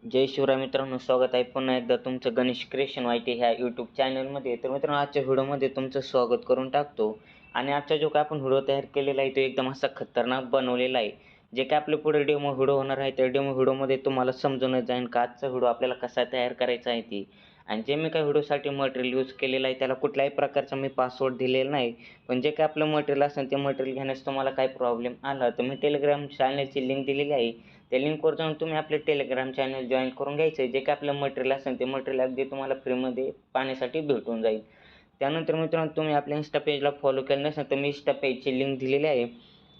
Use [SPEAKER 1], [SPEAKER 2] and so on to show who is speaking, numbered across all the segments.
[SPEAKER 1] जय शिवराय मित्रांनो, स्वागत आहे पुन्हा एकदा तुमचं गणेश क्रिएशन वायटी ह्या यूट्यूब चॅनलमध्ये. तर मित्रांनो, आजच्या व्हिडिओमध्ये तुमचं स्वागत करून टाकतो. आणि आजचा जो काय आपण व्हिडिओ तयार केलेला आहे तो एकदम असा खतरनाक बनवलेला आहे. जे काय आपले पुढे डेमो व्हिडिओ होणार आहे त्या डेमो व्हिडिओमध्ये तुम्हाला समजूनच जाईल का आजचा व्हिडिओ आपल्याला कसा तयार करायचा आहे ती. आणि जे मी काय व्हिडिओसाठी मटेरियल यूज केलेलं आहे त्याला कुठल्याही प्रकारचा मी पासवर्ड दिलेला नाही. पण जे काय आपलं मटेरियल असेल ते मटेरियल घेण्यास तुम्हाला काही प्रॉब्लेम आला तर मी टेलिग्राम चॅनलची लिंक दिलेली आहे. त्या लिंकवर जाऊन तुम्ही आपले टेलिग्राम चॅनल जॉईन करून घ्यायचं आहे. जे काय आपलं मटेरियल असेल ते मटेरियल अगदी तुम्हाला फ्रीमध्ये पाहण्यासाठी भेटून जाईल. त्यानंतर मित्रांनो, तुम्ही आपल्या इन्स्टा पेजला फॉलो केलं नसेल तर मी इन्स्टा पेजची लिंक दिलेली आहे.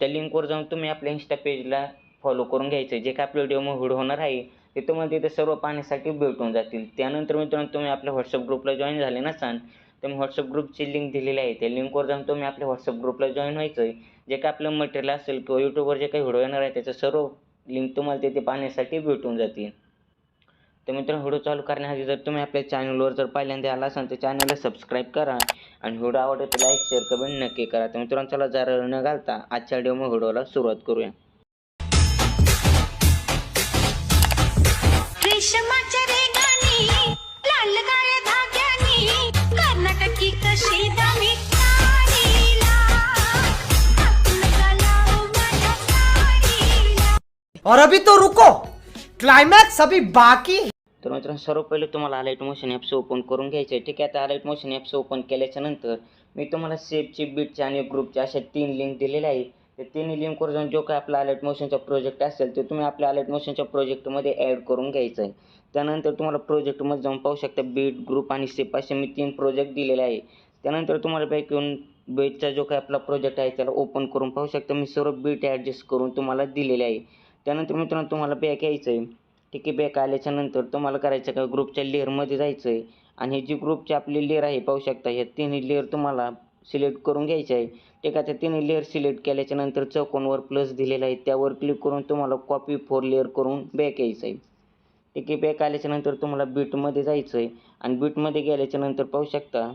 [SPEAKER 1] त्या लिंकवर जाऊन तुम्ही आपल्या इन्स्टा पेजला फॉलो करून घ्यायचं आहे. जे काय आपलं डेमो व्हिडिओ होणार आहे ते तुम्हाला तिथे सर्व पाहण्यासाठी भेटून जातील. त्यानंतर मित्रांनो, तुम्ही आपल्या व्हॉट्सअप ग्रुपला जॉईन झाले नसाल तर मी व्हॉट्सअप ग्रुपची लिंक दिलेली आहे. त्या लिंकवर जाऊन तुम्ही आपल्या व्हॉट्सअप ग्रुपला जॉईन व्हायचं आहे. जे काय आपलं मटेरियल असेल किंवा यूट्यूबवर जे काही व्हिडिओ येणार आहे त्याचं सर्व लिंक तुम्हाला तिथे पाहण्यासाठी भेटून जातील. तर मित्रांनो, व्हिडिओ चालू करण्याआधी जर तुम्ही आपल्या चॅनलवर जर पहिल्यांदा आला असाल तर चॅनलला सबस्क्राईब करा आणि व्हिडिओ आवडला तर लाईक शेअर कमेंट नक्की करा. तर मित्रांनो, चला जरा न घालता आजच्या डेमो व्हिडिओला सुरुवात करूया.
[SPEAKER 2] रेशमाच्या रेगानी लाल काळ्या धाग्यानी कर्नाटकी कशी दामी साडीला हातून लाव माझ्या साडीला.
[SPEAKER 3] और अभी तो रुको, क्लाइमैक्स अभी बाकी है.
[SPEAKER 1] तर मित्रांनो, सर्व पहिले तुम्हाला अलाइट मोशन ॲप्स ओपन करून घ्यायचे आहे. ठीक आहे, आता अलाइट मोशन ॲप्स ओपन केल्याच्या नंतर मी तुम्हाला सेफची, बीटची आणि ग्रुपच्या अशा 3 लिंक दिलेल्या आहे. त्या तिन्ही लिंकवर जाऊन जो काय आपला अलाइट मोशनचा प्रोजेक्ट असेल ते तुम्ही आपल्या अलाइट मोशनच्या प्रोजेक्टमध्ये ॲड करून घ्यायचं आहे. त्यानंतर तुम्हाला प्रोजेक्टमध्ये जाऊन पाहू शकता बीट, ग्रुप आणि सेफ असे मी 3 प्रोजेक्ट दिलेले आहे. त्यानंतर तुम्हाला बॅक येऊन बीटचा जो काय आपला प्रोजेक्ट आहे त्याला ओपन करून पाहू शकता मी सर्व बीट ॲडजस्ट करून तुम्हाला दिलेले आहे. त्यानंतर मित्रांनो, तुम्हाला बॅक यायचं आहे. ठीक आहे, बॅक आल्याच्यानंतर तुम्हाला करायचं का ग्रुपच्या लेअरमध्ये जायचं आहे आणि ही जी ग्रुपची आपली लेअर आहे पाहू शकता ह्या तिन्ही लेअर तुम्हाला सिलेक्ट करून घ्यायचं आहे. ठीक आहे, त्या तिन्ही लेअर सिलेक्ट केल्याच्यानंतर चौकोनवर प्लस दिलेला आहे त्यावर क्लिक करून तुम्हाला कॉपी 4 लेअर करून बॅक यायचं आहे. ठीक आहे, बॅक आल्याच्यानंतर तुम्हाला बीटमध्ये जायचं आहे आणि बीटमध्ये गेल्याच्यानंतर पाहू शकता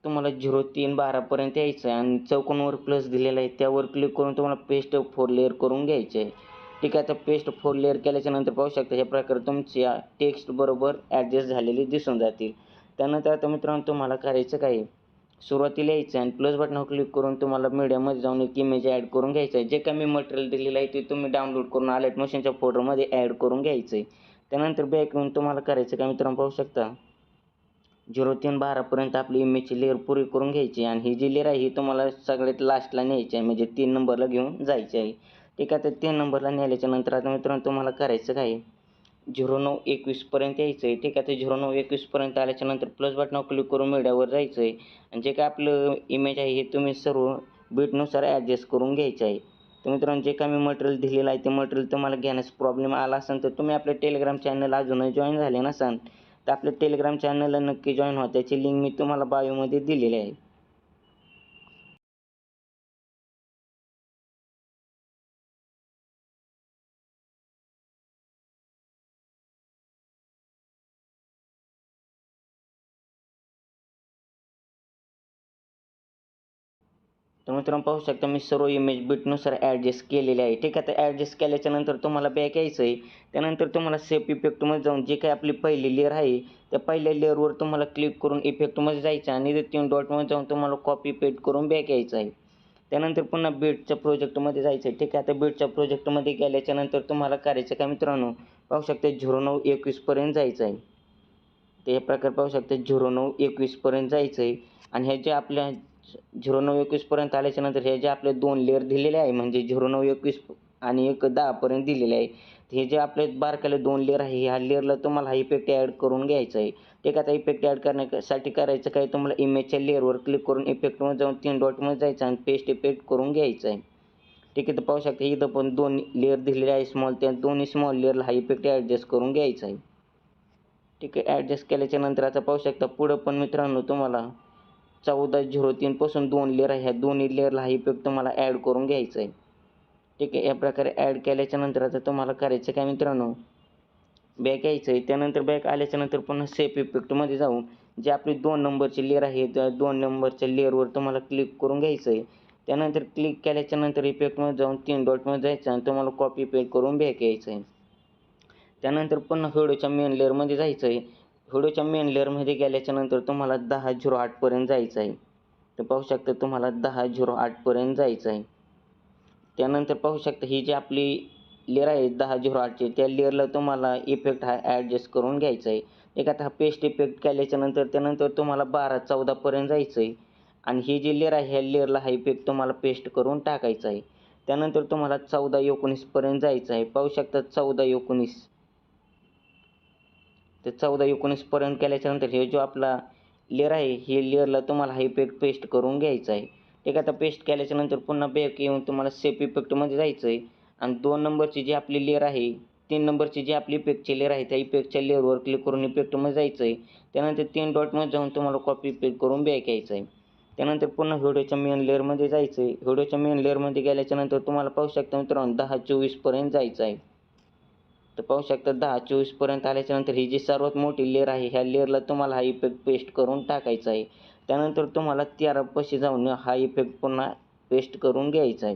[SPEAKER 1] तुम्हाला 0-3-12 यायचं आहे आणि चौकोनवर प्लस दिलेला आहे त्यावर क्लिक करून तुम्हाला पेस्ट 4 लेअर करून घ्यायचे आहे. ठीक आहे, आता पेस्ट 4 लेअर केल्याच्यानंतर पाहू शकता ह्या प्रकारे तुमच्या टेक्स्ट बरोबर ॲडजस्ट झालेली दिसून जातील. त्यानंतर आता मित्रांनो, तुम्हाला करायचं काय सुरुवातीला यायचं आणि प्लस बटनावर क्लिक करून तुम्हाला मीडियामध्ये जाऊन एक इमेज ॲड करून घ्यायचं आहे. जे काही मी मटेरियल दिलेलं आहे ते तुम्ही डाउनलोड करून अलाइट मोशनच्या फोल्डरमध्ये ॲड करून घ्यायचं आहे. त्यानंतर बॅक येऊन तुम्हाला करायचं काय मित्रांनो, पाहू शकता 0-3-12 आपली इमेजची लेअर पुरी करून घ्यायची आणि ही जी लेअर आहे ही तुम्हाला सगळ्यात लास्टला न्यायची आहे म्हणजे 3 नंबरला घेऊन जायची आहे. ठीक आहे, तर 3 नंबरला नेल्याच्या नंतर आता मित्रांनो तुम्हाला करायचं काय 0-9-21 यायचं आहे. ठीक आहे, तर 0-9-21 आल्याच्यानंतर प्लस बटनावर क्लिक करून मीडियावर जायचं आहे आणि जे काय आपलं इमेज आहे हे तुम्ही सर्व बीटनुसार ॲडजस्ट करून घ्यायचं आहे. तर मित्रांनो, जे काय मी मटेरियल दिलेलं आहे ते मटेरियल तुम्हाला घेण्यास प्रॉब्लेम आला असेल तर तुम्ही आपल्या टेलिग्राम चॅनल अजूनही जॉईन झाले नसाल तर आपल्या टेलिग्राम चॅनलला नक्की जॉईन व्हा. त्याची लिंक मी तुम्हाला बायोमध्ये दिलेली आहे. तर मित्रांनो, पाहू शकता मी सर्व इमेज बीटनुसार ॲडजस्ट केलेले आहे. ठीक आहे, तर ॲडजस्ट केल्याच्यानंतर तुम्हाला बॅक यायचं आहे. त्यानंतर तुम्हाला सेफ इफेक्टमध्ये जाऊन जे काही आपली पहिली लेअर आहे त्या पहिल्या लेअरवर तुम्हाला क्लिक करून इफेक्टमध्ये जायचं आणि ते 3 डॉटमध्ये जाऊन तुम्हाला कॉपी पेस्ट करून बॅक यायचं आहे. त्यानंतर पुन्हा बीटच्या प्रोजेक्टमध्ये जायचं आहे. ठीक आहे, आता बीटच्या प्रोजेक्टमध्ये गेल्याच्यानंतर तुम्हाला करायचं काय मित्रांनो, पाहू शकता 0-9-21 जायचं आहे. ते हे प्रकारे पाहू शकता 0-9-21 जायचं आहे आणि ह्या ज्या आपल्या 0-9-21 आल्याच्यानंतर हे जे आपले 2 लेअर दिलेले आहे म्हणजे 0-9-21 आणि एक 10 दिलेले आहे. हे जे आपले बारकाले 2 लेअर आहे ह्या लेअरला तुम्हाला हा इफेक्ट ॲड करून घ्यायचा आहे. ठीक आहे, आता इफेक्ट ॲड करण्यासाठी करायचं काय तुम्हाला इमेजच्या लेअरवर क्लिक करून इफेक्टमध्ये जाऊन 3 डॉटमध्ये जायचं आणि पेस्ट इफेक्ट करून घ्यायचं आहे. ठीक आहे, तर पाहू शकता इथं पण 2 लेअर दिलेले आहे स्मॉल, त्या दोन्ही स्मॉल लेअरला हा इफेक्ट ॲडजस्ट करून घ्यायचा आहे. ठीक आहे, ॲडजस्ट केल्याच्यानंतर आता पाहू शकता पुढं पण मित्रांनो तुम्हाला 14-03 पासून 2 लेअर आहे ह्या दोन्ही लेअरला हा इफेक्ट तुम्हाला ॲड करून घ्यायचा आहे. ठीक आहे, या प्रकारे ॲड केल्याच्यानंतर आता तुम्हाला करायचं काय मित्रांनो, बॅक यायचं आहे. त्यानंतर बॅक आल्याच्यानंतर पुन्हा सेफ इफेक्टमध्ये जाऊन जी आपली 2 नंबरची लेअर आहे त्या 2 नंबरच्या लेअरवर तुम्हाला क्लिक करून घ्यायचं आहे. त्यानंतर क्लिक केल्याच्यानंतर इफेक्टमध्ये जाऊन 3 डॉटमध्ये जायचं आणि तुम्हाला कॉपी पेस्ट करून बॅक यायचं आहे. त्यानंतर पुन्हा व्हिडिओच्या मेन लेअरमध्ये जायचं आहे. व्हिडिओच्या मेन लेअरमध्ये गेल्याच्यानंतर तुम्हाला 10:08पर्यंत जायचं आहे. तर पाहू शकता तुम्हाला 10:08पर्यंत जायचं आहे. त्यानंतर पाहू शकता ही जी आपली लेअर आहे 10:08ची, त्या लेअरला तुम्हाला इफेक्ट हा ॲडजस्ट करून घ्यायचा आहे. एक आता हा पेस्ट इफेक्ट केल्याच्यानंतर त्यानंतर तुम्हाला 12:14पर्यंत जायचं आहे आणि ही जी लेअर आहे ह्या लेअरला हा इफेक्ट तुम्हाला पेस्ट करून टाकायचा आहे. त्यानंतर तुम्हाला 14:19पर्यंत जायचं आहे. पाहू शकता 14:19. तर 14:19पर्यंत केल्याच्यानंतर हे जो आपला लेअर आहे ही लेअरला तुम्हाला हा इफेक्ट पेस्ट करून घ्यायचा आहे. ठीक आहे, आता पेस्ट केल्याच्यानंतर पुन्हा बॅक येऊन तुम्हाला सेफ इफेक्टमध्ये जायचं आहे आणि 2 नंबरची जी आपली लेअर आहे 3 नंबरची जी आपली इफेक्टची लेअर आहे त्या इफेक्टच्या लेअरवर क्लिक करून इफेक्टमध्ये जायचं आहे. त्यानंतर 3 डॉटमध्ये जाऊन तुम्हाला कॉपी पेस्ट करून बॅक यायचं आहे. त्यानंतर पुन्हा व्हिडिओच्या मेन लेअरमध्ये जायचं आहे. व्हिडिओच्या मेन लेअरमध्ये गेल्याच्यानंतर तुम्हाला पाहू शकता मित्रांनो 10:24पर्यंत जायचं आहे. तर पाहू शकता 10:24पर्यंत आल्याच्यानंतर ही जी सर्वात मोठी लेअर आहे ह्या लेअरला तुम्हाला हा इफेक्ट पेस्ट करून टाकायचा आहे. त्यानंतर तुम्हाला 13 पाशी जाऊन हा इफेक्ट पुन्हा पेस्ट करून घ्यायचा आहे.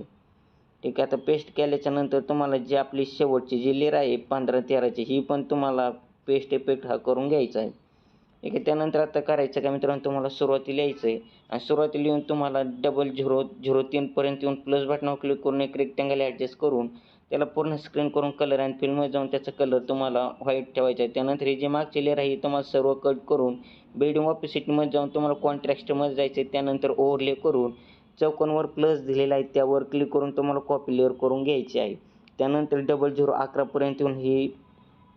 [SPEAKER 1] ठीक आहे, आता पेस्ट केल्याच्यानंतर तुम्हाला जी आपली शेवटची जी लेअर आहे 15-13ची ही पण तुम्हाला पेस्ट इफेक्ट हा करून घ्यायचा आहे. ठीक आहे, त्यानंतर आता करायचं काय मित्रांनो तुम्हाला सुरुवातीला यायचं आहे आणि सुरुवातीला येऊन तुम्हाला 0003पर्यंत येऊन प्लस बटनावर क्लिक करून एक रेक्टँगल ॲडजस्ट करून त्याला पूर्ण स्क्रीन करून कलर आणि फिल्ममध्ये जाऊन त्याचा कलर तुम्हाला व्हाईट ठेवायचा आहे. त्यानंतर ही जी मागची लेअर आहे ही तुम्हाला सर्व कट करून बिल्डिंग ऑपोसिटमध्ये जाऊन तुम्हाला कॉन्ट्रॅस्टमध्ये जायचं आहे. त्यानंतर ओव्हरले करून चौकोनवर प्लस दिलेला आहे त्यावर क्लिक करून तुम्हाला कॉपी लेअर करून घ्यायची आहे. त्यानंतर 0011पर्यंत येऊन ही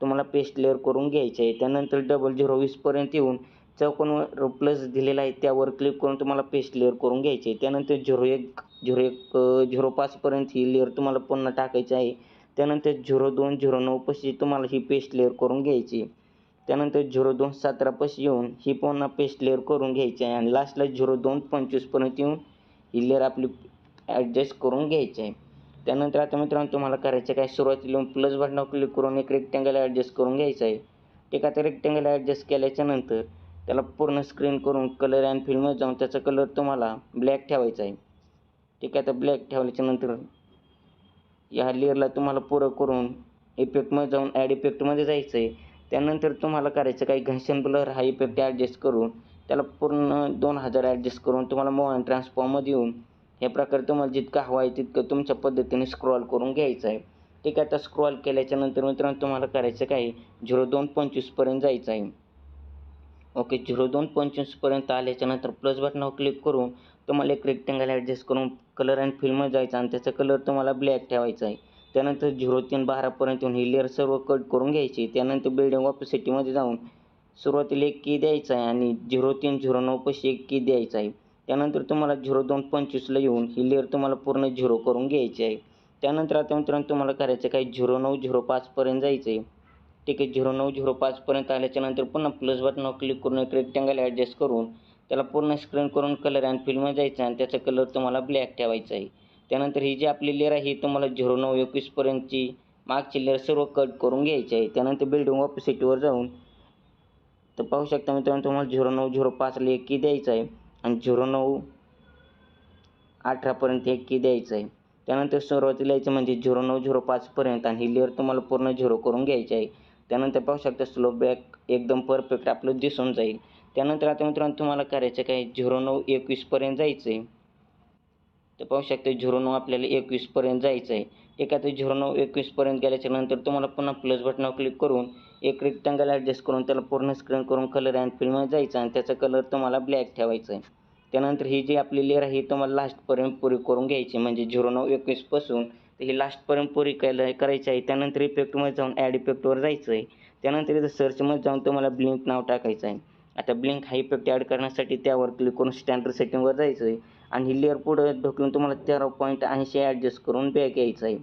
[SPEAKER 1] तुम्हाला पेस्ट लेअर करून घ्यायची आहे. त्यानंतर 0020पर्यंत येऊन चौकोनवर प्लस दिलेला आहे त्यावर क्लिक करून तुम्हाला पेस्ट लेअर करून घ्यायची आहे. त्यानंतर 05पर्यंत ही लेअर तुम्हाला पुन्हा टाकायची आहे. त्यानंतर 0209 पाशी तुम्हाला ही पेस्ट लेअर करून घ्यायची. त्यानंतर 0217 पाशी येऊन ही पुन्हा पेस्ट लेअर करून घ्यायची आहे आणि लास्टला 0225पर्यंत येऊन ही लेअर आपली ॲडजस्ट करून घ्यायची आहे. त्यानंतर आता मित्रांनो तुम्हाला करायचं काय सुरुवातीला येऊन प्लस बटनावर क्लिक करून एक रेक्टँगल ॲडजस्ट करून घ्यायचं आहे. ठीक आहे, आता रेक्टँगल ॲडजस्ट केल्याच्यानंतर त्याला पूर्ण स्क्रीन करून कलर अँड फिल्ममध्ये जाऊन त्याचा कलर तुम्हाला ब्लॅक ठेवायचा आहे. ठीक आहे, आता ब्लॅक ठेवल्याच्यानंतर या लेअरला तुम्हाला पुरं करून इफेक्टमध्ये जाऊन ॲड इफेक्टमध्ये जायचं आहे. त्यानंतर तुम्हाला करायचं काही घनश्याम ब्लर हा इफेक्ट ॲडजस्ट करून त्याला पूर्ण 2000 ॲडजस्ट करून तुम्हाला मूव्ह अँड ट्रान्सफॉर्ममध्ये येऊन ह्या प्रकारे तुम्हाला जितकं हवं आहे तितकं तुमच्या पद्धतीने स्क्रॉल करून घ्यायचं आहे. ठीक आहे, आता स्क्रॉल केल्याच्यानंतर मित्रांनो तुम्हाला करायचं काय 0225पर्यंत जायचं आहे. ओके, 0225पर्यंत आल्याच्यानंतर प्लस बटनावर क्लिक करून तुम्हाला एक रेक्टँगल ॲडजस्ट करून कलर अँड फिल्ममध्ये जायचं आणि त्याचा कलर तुम्हाला ब्लॅक ठेवायचा आहे. त्यानंतर 0312पर्यंत येऊन ही लेअर सर्व कट करून घ्यायची. त्यानंतर बिल्डिंग ऑपोसिटमध्ये जाऊन सुरुवातीला एक की द्यायचा आहे आणि 0309 पाशी एक की द्यायचा आहे. त्यानंतर तुम्हाला 0225ला येऊन ही लेअर तुम्हाला पूर्ण 0 करून घ्यायची आहे. त्यानंतर आता मित्रांनो तुम्हाला करायचं काय 0905पर्यंत जायचं आहे. ठीक आहे, 0905पर्यंत आल्याच्यानंतर पुन्हा प्लस बटनावर क्लिक करून एक रेक्टँगल ॲडजस्ट करून त्याला पूर्ण स्क्रीन करून कलर अँड फिल्ममध्ये जायचं आणि त्याचा कलर तुम्हाला ब्लॅक ठेवायचा आहे. त्यानंतर ही जी आपली लेअर आहे ही तुम्हाला 0921पर्यंतची मागची लेअर सर्व कट करून घ्यायची आहे. त्यानंतर बिल्डिंग ऑपोसिटवर जाऊन तर पाहू शकता मित्रांनो तुम्हाला 0905ला एक की द्यायचं आहे आणि 0918पर्यंत एक की द्यायचं आहे. त्यानंतर सुरुवातीला यायचं म्हणजे 0905पर्यंत आणि ही लेअर तुम्हाला पूर्ण 0 करून घ्यायची आहे. त्यानंतर पाहू शकता स्लो बॅक एकदम परफेक्ट आपलं दिसून जाईल. त्यानंतर आता मित्रांनो तुम्हाला करायचं काय 0921पर्यंत जायचं आहे. तर पाहू शकता 09 आपल्याला 21पर्यंत जायचं आहे. ठीक आहे, तर 0921पर्यंत गेल्याच्यानंतर तुम्हाला पुन्हा प्लस बटनावर क्लिक करून एक रेक्टँगल ॲडजस्ट करून त्याला पूर्ण स्क्रीन करून कलर अँड फिल्ममध्ये जायचं आणि त्याचा कलर तुम्हाला ब्लॅक ठेवायचा आहे. त्यानंतर ही जी आपली लेअर आहे ही तुम्हाला लास्टपर्यंत पुरी करून घ्यायची म्हणजे 0921 पासून तर ही लास्टपर्यंत पुरी करायची आहे. त्यानंतर इफेक्टमध्ये जाऊन ॲड इफेक्टवर जायचं आहे. त्यानंतर इथं सर्चमध्ये जाऊन तुम्हाला ब्लिंक नाव टाकायचं आहे. आता ब्लिंक हा इफेक्ट ॲड करण्यासाठी त्यावर क्लिक करून स्टँडर्ड सेटिंगवर जायचं आहे आणि ही लेअर पुढं ढकलून तुम्हाला 13.80 ॲडजस्ट करून बॅक यायचं आहे.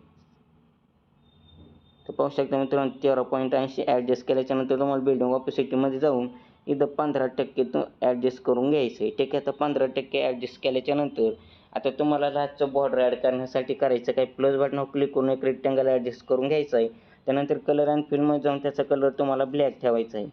[SPEAKER 1] तर पाहू शकता मित्रांनो 13.80 ॲडजस्ट केल्याच्यानंतर तुम्हाला बिल्डिंग ऑपोसिटमध्ये जाऊन इथं 15% ॲडजस्ट करून घ्यायचं आहे. ठीक आहे, आता 15% ॲडजस्ट केल्याच्यानंतर आता तुम्हाला लास्टचं बॉर्डर ॲड करण्यासाठी करायचं काय प्लस बटनावर क्लिक करून एक रेक्टँगल ॲडजस्ट करून घ्यायचं आहे. त्यानंतर कलर अँड फिल्ममध्ये जाऊन त्याचा कलर तुम्हाला ब्लॅक ठेवायचा आहे.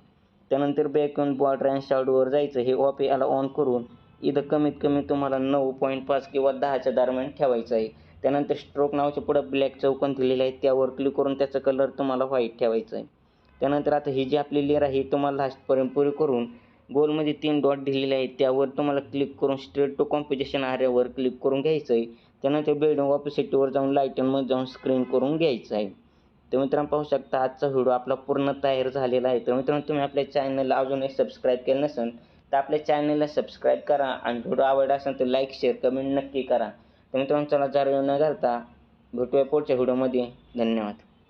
[SPEAKER 1] त्यानंतर बॅक येऊन बॉर्डर अँड शॅडोवर जायचं हे ऑफ याला ऑन करून इथं कमीत कमी तुम्हाला 9.5 किंवा 10च्या दरम्यान ठेवायचं आहे. त्यानंतर स्ट्रोक नावाच्या पुढं ब्लॅक चौकोन दिलेलं आहे त्यावर क्लिक करून त्याचा कलर तुम्हाला व्हाईट ठेवायचा आहे. त्यानंतर आता ही जी आपली लेअर आहे ही तुम्हाला लास्टपर्यंत पुरी करून गोलमध्ये 3 डॉट दिलेले आहेत त्यावर तुम्हाला क्लिक करून स्ट्रेट टू कॉम्पोजिशन एरियावर क्लिक करून घ्यायचं आहे. त्यानंतर बिल्डिंग ऑपोसिटीवर जाऊन लाईटनमध्ये जाऊन स्क्रीन करून घ्यायचं आहे. तर मित्रांनो पाहू शकता आजचा व्हिडिओ आपला पूर्ण तयार झालेला आहे. तर मित्रांनो तुम्ही आपल्या चॅनलला अजूनही सबस्क्राईब केलं नसेल तर आपल्या चॅनलला सबस्क्राईब करा आणि व्हिडिओ आवडला असेल तर लाईक शेअर कमेंट नक्की करा. तर मित्रांनो चला जरा वेळ न घालता भेटूया पुढच्या व्हिडिओमध्ये. धन्यवाद.